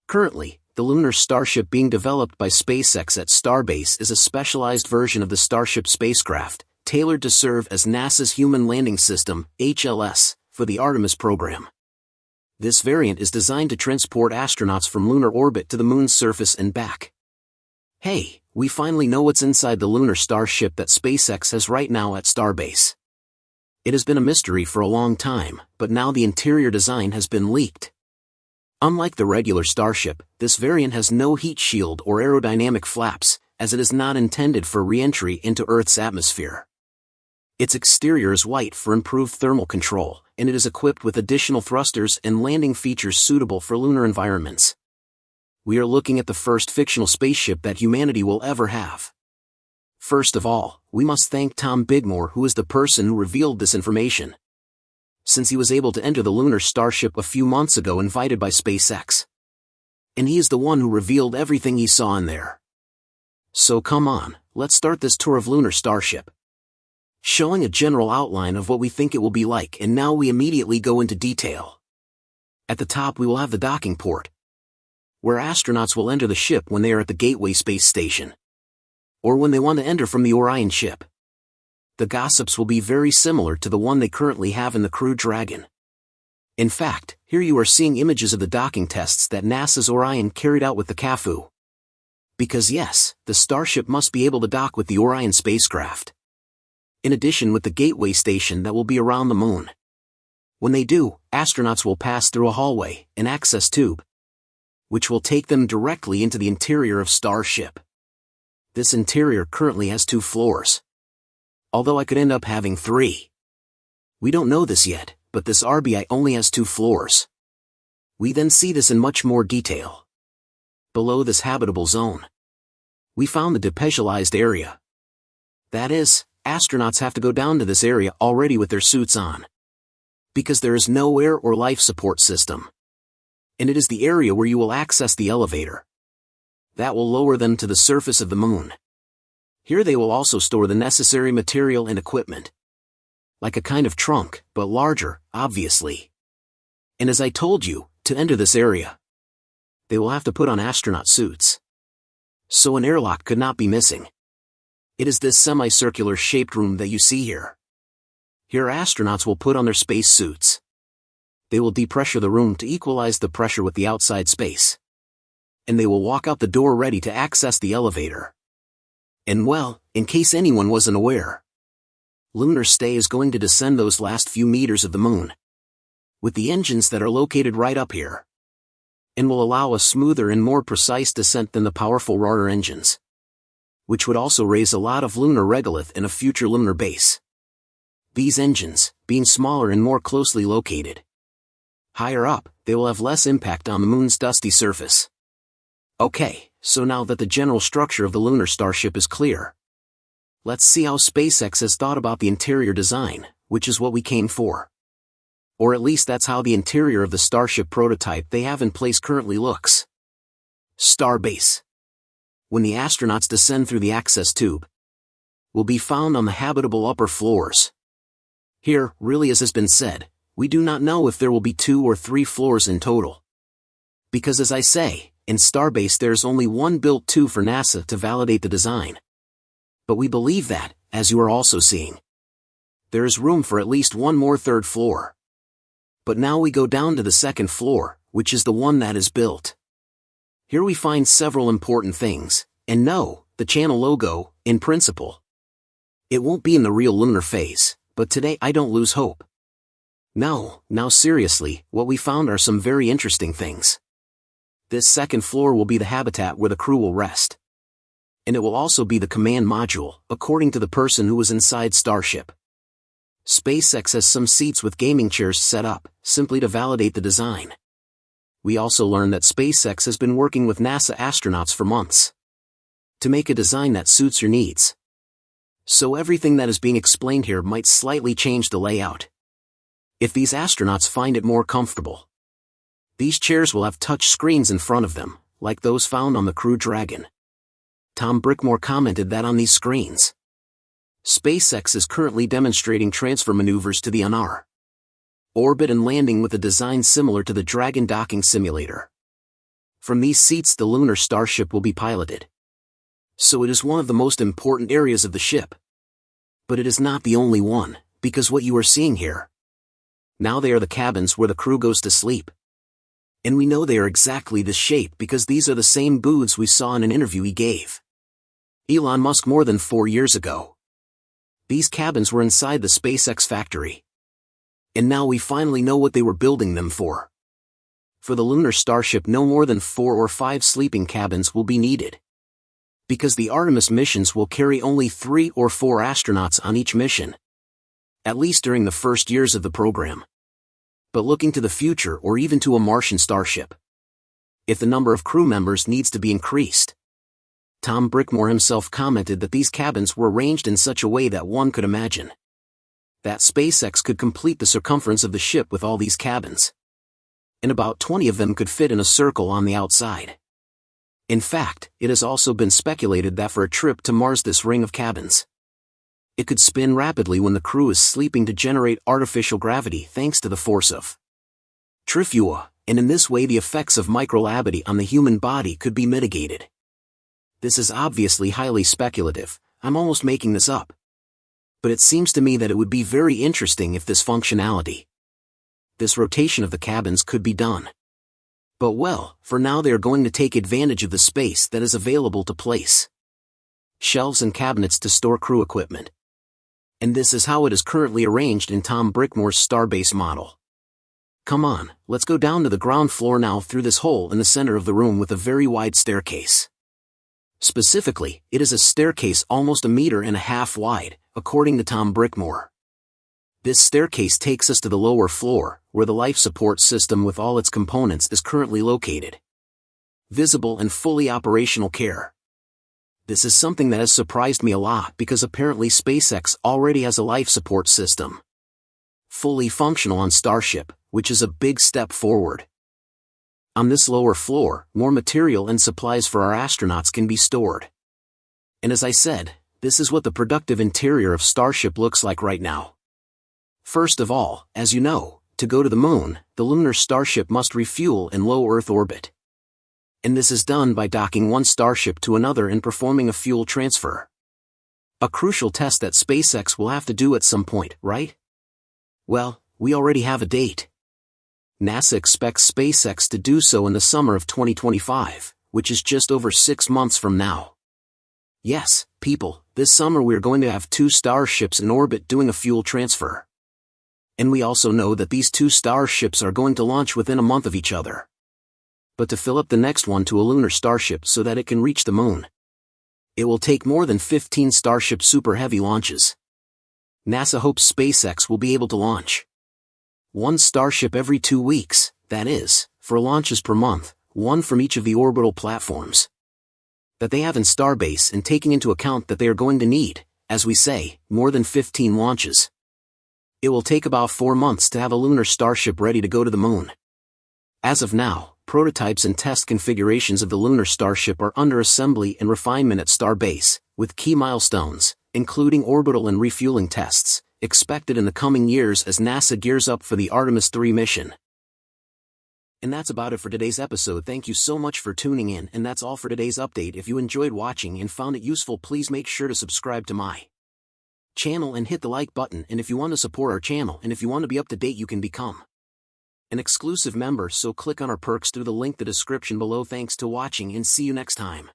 Currently, the lunar Starship being developed by SpaceX at Starbase is a specialized version of the Starship spacecraft, tailored to serve as NASA's Human Landing System, HLS, for the Artemis program. This variant is designed to transport astronauts from lunar orbit to the Moon's surface and back. Hey, we finally know what's inside the lunar Starship that SpaceX has right now at Starbase. It has been a mystery for a long time, but now the interior design has been leaked. Unlike the regular Starship, this variant has no heat shield or aerodynamic flaps, as it is not intended for re-entry into Earth's atmosphere. Its exterior is white for improved thermal control, and it is equipped with additional thrusters and landing features suitable for lunar environments. We are looking at the first fictional spaceship that humanity will ever have. First of all, we must thank Tom Bigmore, who is the person who revealed this information, since he was able to enter the lunar Starship a few months ago invited by SpaceX. And he is the one who revealed everything he saw in there. So come on, let's start this tour of lunar Starship, showing a general outline of what we think it will be like, and now we immediately go into detail. At the top we will have the docking port, where astronauts will enter the ship when they are at the Gateway Space Station, or when they want to enter from the Orion ship. The gossips will be very similar to the one they currently have in the Crew Dragon. In fact, here you are seeing images of the docking tests that NASA's Orion carried out with the CAFU. Because yes, the Starship must be able to dock with the Orion spacecraft, in addition with the Gateway Station that will be around the Moon. When they do, astronauts will pass through a hallway, an access tube, which will take them directly into the interior of Starship. This interior currently has 2 floors, although I could end up having 3. We don't know this yet, but this RBI only has 2 floors. We then see this in much more detail. Below this habitable zone, we found the depecialized area. That is, astronauts have to go down to this area already with their suits on, because there is no air or life support system. And it is the area where you will access the elevator that will lower them to the surface of the Moon. Here they will also store the necessary material and equipment, like a kind of trunk, but larger, obviously. And as I told you, to enter this area, they will have to put on astronaut suits, so an airlock could not be missing. It is this semicircular shaped room that you see here. Here astronauts will put on their space suits. They will depressure the room to equalize the pressure with the outside space, and they will walk out the door ready to access the elevator. And well, in case anyone wasn't aware, Lunar Stay is going to descend those last few meters of the Moon, with the engines that are located right up here, and will allow a smoother and more precise descent than the powerful rotor engines, which would also raise a lot of lunar regolith in a future lunar base. These engines, being smaller and more closely located higher up, they will have less impact on the Moon's dusty surface. Okay, so now that the general structure of the lunar Starship is clear, let's see how SpaceX has thought about the interior design, which is what we came for. Or at least that's how the interior of the Starship prototype they have in place currently looks. Starbase. When the astronauts descend through the access tube, will be found on the habitable upper floors. Here, really as has been said, we do not know if there will be 2 or 3 floors in total. Because as I say, in Starbase there's only one built to for NASA to validate the design. But we believe that, as you are also seeing, there is room for at least one more 3rd floor. But now we go down to the 2nd floor, which is the one that is built. Here we find several important things, and no, the channel logo, in principle, it won't be in the real lunar phase, but today I don't lose hope. No, now seriously, what we found are some very interesting things. This 2nd floor will be the habitat where the crew will rest. And it will also be the command module, according to the person who was inside Starship. SpaceX has some seats with gaming chairs set up, simply to validate the design. We also learned that SpaceX has been working with NASA astronauts for months to make a design that suits your needs. So everything that is being explained here might slightly change the layout, if these astronauts find it more comfortable. These chairs will have touch screens in front of them, like those found on the Crew Dragon. Tom Bigmore commented that on these screens, SpaceX is currently demonstrating transfer maneuvers to the Lunar orbit and landing with a design similar to the Dragon docking simulator. From these seats the lunar starship will be piloted. So it is one of the most important areas of the ship. But it is not the only one, because what you are seeing here. Now they are the cabins where the crew goes to sleep. And we know they are exactly this shape because these are the same booths we saw in an interview he gave Elon Musk more than 4 years ago. These cabins were inside the SpaceX factory. And now we finally know what they were building them for. For the lunar starship, no more than 4 or 5 sleeping cabins will be needed. Because the Artemis missions will carry only 3 or 4 astronauts on each mission. At least during the first years of the program. But looking to the future or even to a Martian starship, if the number of crew members needs to be increased. Tom Brickmore himself commented that these cabins were arranged in such a way that one could imagine that SpaceX could complete the circumference of the ship with all these cabins. And about 20 of them could fit in a circle on the outside. In fact, it has also been speculated that for a trip to Mars this ring of cabins, it could spin rapidly when the crew is sleeping to generate artificial gravity thanks to the force of Trifua, and in this way the effects of microgravity on the human body could be mitigated. This is obviously highly speculative, I'm almost making this up. But it seems to me that it would be very interesting if this functionality, this rotation of the cabins could be done. But well, for now they are going to take advantage of the space that is available to place shelves and cabinets to store crew equipment. And this is how it is currently arranged in Tom Brickmore's Starbase model. Come on, let's go down to the ground floor now through this hole in the center of the room with a very wide staircase. Specifically, it is a staircase almost 1.5 meters wide, according to Tom Brickmore. This staircase takes us to the lower floor, where the life support system with all its components is currently located. Visible and fully operational care. This is something that has surprised me a lot because apparently SpaceX already has a life support system fully functional on Starship, which is a big step forward. On this lower floor, more material and supplies for our astronauts can be stored. And as I said, this is what the productive interior of Starship looks like right now. First of all, as you know, to go to the moon, the lunar starship must refuel in low Earth orbit. And this is done by docking one starship to another and performing a fuel transfer. A crucial test that SpaceX will have to do at some point, right? Well, we already have a date. NASA expects SpaceX to do so in the summer of 2025, which is just over 6 months from now. Yes, people, this summer we're going to have 2 starships in orbit doing a fuel transfer. And we also know that these 2 starships are going to launch within a month of each other. But to fill up the next one to a lunar starship so that it can reach the moon, it will take more than 15 Starship Super Heavy launches. NASA hopes SpaceX will be able to launch 1 starship every 2 weeks, that is, 4 launches per month, 1 from each of the orbital platforms that they have in Starbase, and taking into account that they are going to need, as we say, more than 15 launches. It will take about 4 months to have a lunar starship ready to go to the moon. As of now, prototypes and test configurations of the lunar starship are under assembly and refinement at Starbase, with key milestones, including orbital and refueling tests, expected in the coming years as NASA gears up for the Artemis 3 mission. And that's about it for today's episode. Thank you so much for tuning in, and that's all for today's update. If you enjoyed watching and found it useful, please make sure to subscribe to my channel and hit the like button. And if you want to support our channel and if you want to be up to date, you can become an exclusive member, so click on our perks through the link in the description below. Thanks to watching and see you next time.